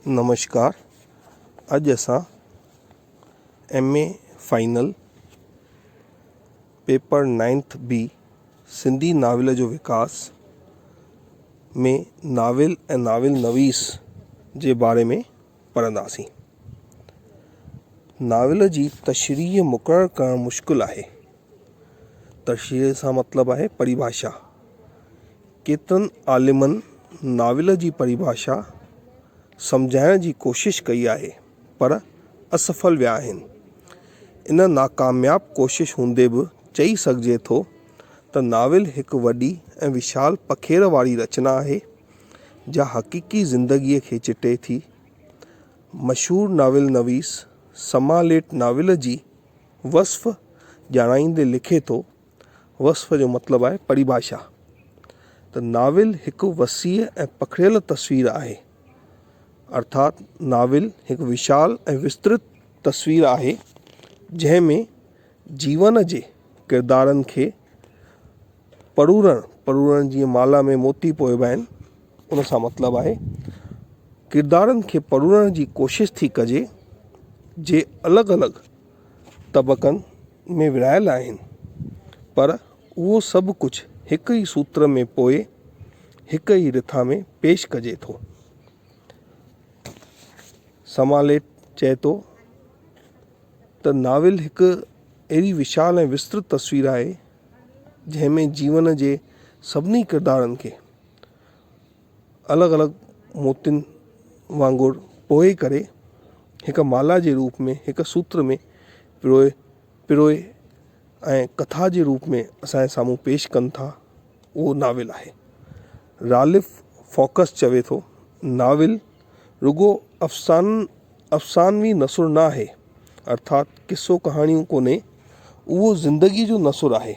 नमस्कार। अज असां MA final paper 9th B Sindhi novel जो विकास में नाविल ऐं नाविल नवीस जे बारे में पढ़ंदासीं। नाविल जी तशरीह मुक़ररु करणु मुश्किल आहे। तशरीह सां मतिलबु आहे परिभाषा। केतिरनि आलिमनि नाविल जी परिभाषा सम्झाइण जी कोशिश कई आहे पर असफल विया आहिनि। इन नाकामयाब कोशिश हूंदे बि चई सघिजे थो त नाविल हिकु वॾी ऐं विशाल पखेर वारी रचना आहे जा हक़ीक़ी ज़िंदगीअ खे चिटे थी। मशहूरु नाविल नवीस समालेट नाविल जी वस्फ़ ॼाणाईंदे लिखे थो। वस्फ़ जो मतिलबु आहे परिभाषा। त नाविल हिकु वसीअ ऐं पखिड़ियल तस्वीर आहे, अर्थात नाविल हिकु विशाल ऐं विस्तृत तस्वीर आहे जंहिंमें जीवन जे किरदारनि खे परूरण जीअं माला में मोती पोइबा आहिनि, उन सां मतिलबु आहे किरदारनि खे परूरण जी कोशिश थी कजे जे अलॻि अलॻि तबक़नि में विरहायल आहिनि, पर उहो सभु कुझु हिकु ई सूत्र में पोइ हिकु ई रिथा में पेश कजे थो। समालेट चए थो त नाविल हिकु अहिड़ी विशाल ऐं विस्तृत तस्वीर आहे जंहिंमें जीवन जे सभिनी किरदारनि खे अलॻि अलॻि मोतियुनि वांगुरु पोए करे हिकु माला जे रूप में हिकु सूत्र में पिरोए ऐं कथा जे रूप में असांजे साम्हूं पेश कनि था। उहो नाविल आहे। रालिफ फोकस चवे थो नाविल रुगो अफ़सानवी नसुर न आहे, अर्थात किस्सो कहाणियूं कोन्हे, उहो ज़िंदगी जो नसुर आहे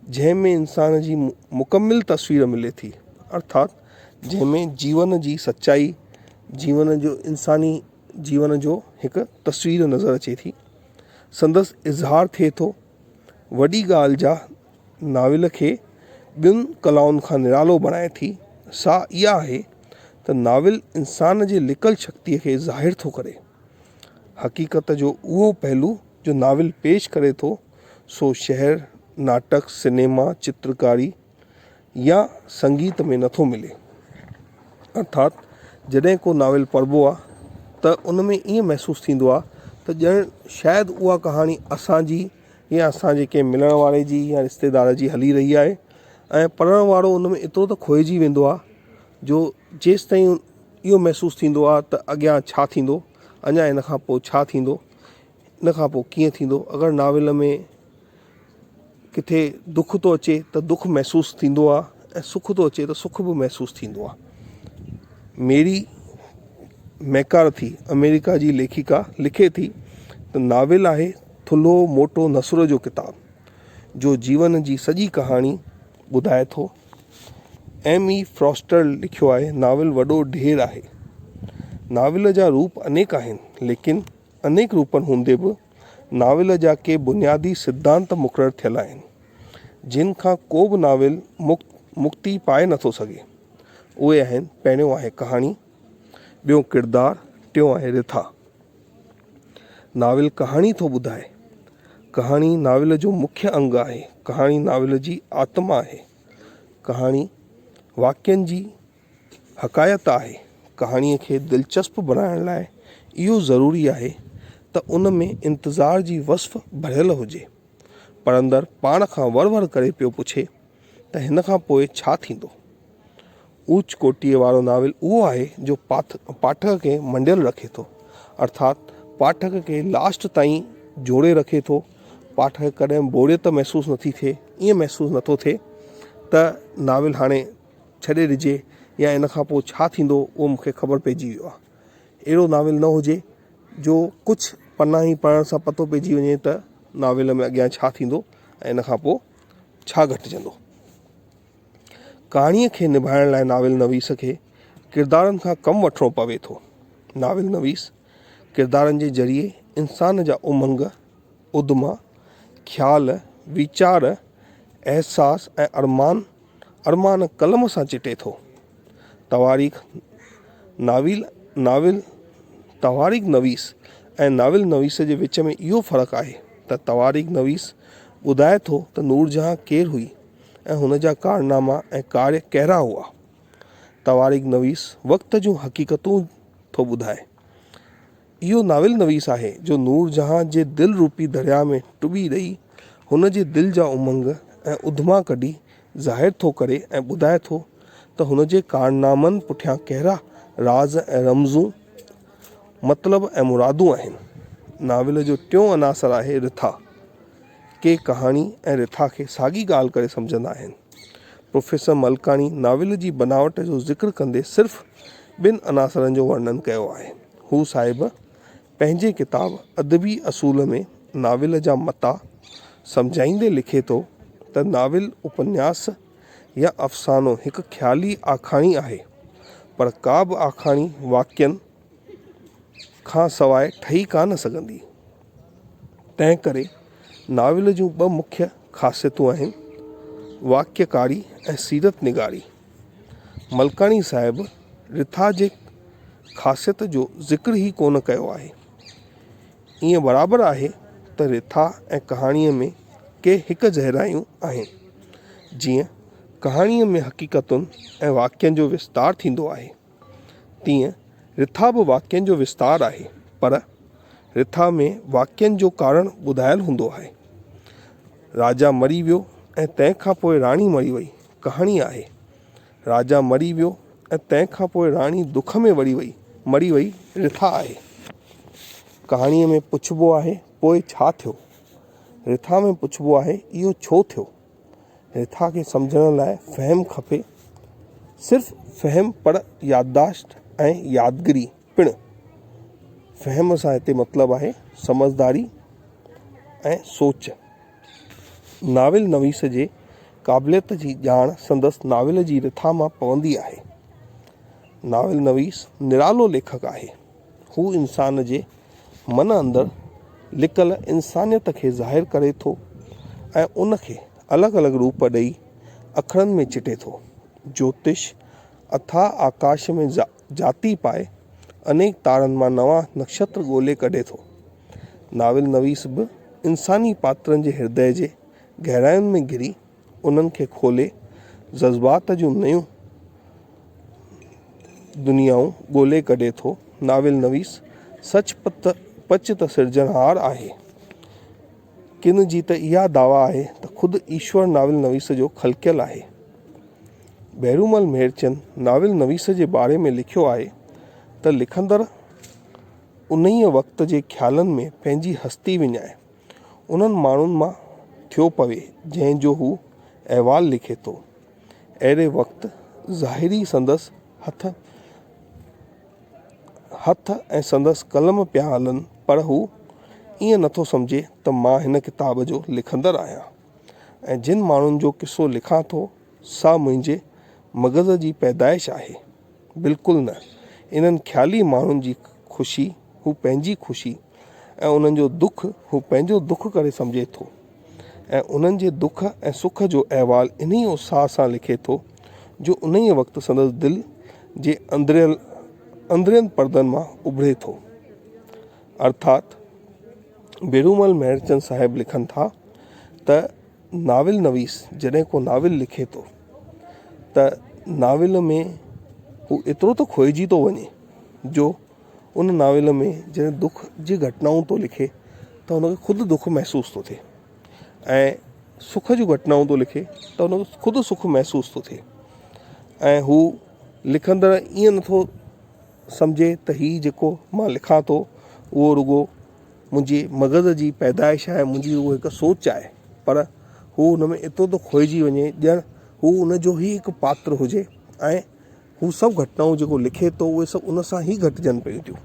जंहिंमें इंसान जी मुकमिल तस्वीर मिले थी, अर्थात जंहिंमें जीवन जी सच्चाई जीवन जो इंसानी जीवन जो हिकु तस्वीर नज़र अचे थी। संदसि इज़हार थिए थो। वॾी ॻाल्हि जा नाविल खे ॿियुनि कलाउनि खां निरालो बणाए थी सा इहा आहे त नाविल इंसान जे लिकल शक्तिअ खे ज़ाहिर थो करे। हक़ीक़त जो उहो पहलू जो नाविल पेश करे थो सो शहर, नाटक, सिनेमा, चित्रकारी या संगीत में नथो मिले। अर्थात जॾहिं को नाविल पढ़िबो आहे त उन में ईअं महसूसु थींदो आहे त ॼण शायदि उहा कहाणी असांजी या असांजे कंहिं मिलण वारे जी या रिश्तेदार जी हली रही आहे ऐं पढ़ण वारो उन में एतिरो त खोइजी वेंदो आहे जो जेसि ताईं इहो महसूसु थींदो आहे त अॻियां छा थींदो, अञा इन खां पोइ छा थींदो, इन खां पोइ कीअं थींदो। अगरि नाविल में किथे दुख थो अचे त दुख महसूसु थींदो आहे ऐं सुख थो अचे त सुख बि महसूसु थींदो आहे। मेरी मैकार्थी अमेरिका जी लेखिका लिखे थी त नाविल आहे थुल्हो मोटो नसुर जो किताबु जो जीवन जी सॼी कहाणी ॿुधाए थो। M.E. फ्रॉस्टर लिखियो आहे नाविल वॾो ढेर आहे। नाविल जा रूप अनेक आहिनि, लेकिन अनेक रूपनि हूंदे बि नाविल जा के बुनियादी सिद्धांत मुक़ररु थियल आहिनि जिन खां को बि नाविल मुक्ति पाए नथो सघे। उहे आहिनि, पहिरियों आहे कहाणी, ॿियों किरदारु, टियों आहे रिथा। नाविल कहाणी थो ॿुधाए। कहाणी नाविल जो मुख्य अंग आहे। कहाणी नाविल जी आत्मा आहे। कहाणी वाक्यनि जी हक़ायत आहे। कहाणीअ खे दिलचस्प बणाइण लाइ इहो ज़रूरी आहे त उन में इंतज़ार जी वस्फ़ भरियल हुजे। पढ़ंदड़ पाण खां वर करे पियो पुछे त हिन खां पोइ छा थींदो। ऊच कोटीअ वारो नाविल उहो आहे जो पाठक खे मंडियल रखे थो, अर्थात पाठक खे लास्ट ताईं जोड़े रखे थो। पाठक कॾहिं बोरियत महसूसु नथी थिए, ईअं महसूसु नथो थिए त नाविल हाणे छॾे ॾिजे या इन खां पोइ छा थींदो उहो मूंखे ख़बर पइजी वियो आहे। अहिड़ो नाविल न हुजे जो कुझु पना ई पढ़ण सां पतो पइजी वञे त नाविल में अॻियां छा थींदो ऐं इन खां पोइ छा घटिजंदो। कहाणीअ खे निभाइण लाइ नाविल नवीस खे किरदारनि खां कमु वठिणो पवे थो। नाविल नवीस किरदारनि जे ज़रिए इंसान जा उमंग, उद्मा, ख़्याल, वीचार, अहसास ऐं अरमान कलम सां चिटे थो। तवारीख़ नाविल नाविल तवारीख़ नवीस ऐं नाविल नवीस जे विच में इहो फ़र्क़ु आहे त तवारीख़ नवीस ॿुधाए थो त नूरजहां केरु हुई ऐं हुन जा कारनामा ऐं कार्य कहिड़ा हुआ। तवारीख़ नवीस वक़्त जूं हक़ीक़तूं थो ॿुधाए। इहो नाविल नवीस आहे जो नूरजहां जे दिलि रूपी दरिया में टुॿी ॾेई हुन जे दिलि जा उमंग ऐं उधमा कढी ज़ाहिर थो करे ऐं ॿुधाए थो त हुन जे कारनामनि पुठियां कहिड़ा राज़ ऐं रमज़ूं मतिलब ऐं मुरादूं आहिनि। नाविल जो टियों अनासर आहे रिथा। के कहाणी ऐं रिथा खे साॻी ॻाल्हि करे सम्झंदा आहिनि। प्रोफेसर मलकाणी नाविल जी बनावट जो ज़िक्र कंदे सिर्फ़ ॿिनि अनासरनि जो वर्णन कयो आहे। हू साहिब पंहिंजे किताब अदबी असूल में नाविल जा मता सम्झाईंदे लिखे थो त नाविल उपन्यास या अफ़सानो हिकु ख़्याली आखाणी आहे, पर का बि आखाणी वाक्यनि खां सवाइ ठही कान सघंदी। तंहिं करे नाविल जूं ॿ मुख्य ख़ासियतूं आहिनि, वाक्यकारी ऐं सीरत निगारी। मलकाणी साहिब रिथा जे ख़ासियत जो ज़िक्र ई कोन कयो आहे। ईअं बराबरि आहे त रिथा ऐं कहाणीअ में के हिकु जहिड़ायूं आहिनि। जीअं कहाणीअ में हक़ीक़तुनि ऐं वाक्यनि जो विस्तार थींदो आहे, तीअं रिथा बि वाक्यनि जो विस्तार आहे, पर रिथा में वाक्यनि जो कारण ॿुधायल हूंदो आहे। राजा मरी वियो ऐं तंहिंखां पोइ राणी मरी वई कहाणी आहे। राजा मरी वियो ऐं तंहिंखां पोइ राणी दुख में मरी वई रिथा आहे। कहाणीअ में पुछिबो आहे पोइ छा थियो, रिथा में पुछिबो आहे इहो छो थियो। रिथा खे सम्झण लाइ फ़हम खपे, सिर्फ़ फ़हम पर याददाश्त ऐं यादगिरी पिणु। फ़हम सां हिते मतिलबु आहे समझदारी ऐं सोच। नाविल नवीस जे क़ाबिलियत जी ॼाण संदसि नाविल जी रिथा मां पवंदी आहे। नाविल नवीस निरालो लेखक आहे। हू इंसान जे मन अंदरि लिकल इंसानियत खे ज़ाहिर करे थो ऐं उनखे अलॻि अलॻि रूप ॾेई अखरनि में चिटे थो। ज्योतिष अथाह आकाश में जाती पाए अनेक तारनि मां नवां नक्षत्र ॻोल्हे कढे थो। नाविल नवीस बि इंसानी पात्रनि जे हृदय जे गहराइयुनि में घिरी उन्हनि खे खोले जज़्बात जूं नयूं दुनियाऊं ॻोल्हे कढे थो। नाविल नवीस सच पच त सिरजनहार आहे। किन जी त इहा दावा आहे त ख़ुदि ईश्वर नाविल नवीस जो ख़लकियल आहे। बैरूमल मेहरचंद नाविल नवीस जे बारे में लिखियो आहे त लिखंदड़ उन्हीअ वक़्त जे ख़्यालनि में पंहिंजी हस्ती विञाए उन्हनि माण्हुनि मां थियो पवे जंहिंजो हू अहवाल लिखे थो। अहिड़े वक़्तु ज़ाहिरी संदसि हथ ऐं संदसि कलम पिया हलनि, पर हू ईअं नथो सम्झे त मां हिन किताब जो लिखंदड़ आहियां ऐं जिन माण्हुनि जो किसो लिखां थो सा मुंहिंजे मग़ज़ जी पैदाइश आहे। बिल्कुलु न, इन्हनि ख़्याली माण्हुनि जी ख़ुशी हू पंहिंजी ख़ुशी ऐं उन्हनि जो दुख हू पंहिंजो दुख करे सम्झे थो ऐं उन्हनि जे दुख ऐं सुख जो अहवाल इन्ही उत्साह सां लिखे थो जो उन्हीअ वक़्तु संदसि दिलि जे अंदरियनि परदनि मां उभिरे थो। अर्थात बैरूमल मेहरचंद साहिब लिखनि था त नाविल नवीस जॾहिं को नाविल लिखे थो त नाविल में हू एतिरो त खोइजी थो वञे जो उन नाविल में जॾहिं दुख जी घटनाऊं थो लिखे त हुनखे ख़ुदि दुख महसूस थो थिए ऐं सुख जूं घटनाऊं थो लिखे त हुनखे ख़ुदि सुख महसूस थो थिए ऐं हू लिखंदड़ ईअं नथो सम्झे त हीउ जेको मां लिखां थो उहो रुॻो मुंहिंजे मग़ज़ जी पैदाइश आहे, मुंहिंजी उहा हिकु सोच आहे, पर हू हुन में एतिरो थो खोइजी वञे ॼण हू उन जो ई हिकु पात्र हुजे ऐं हू सभु घटनाऊं जेको लिखे थो उहे सभु उन सां ई घटिजनि पियूं थियूं।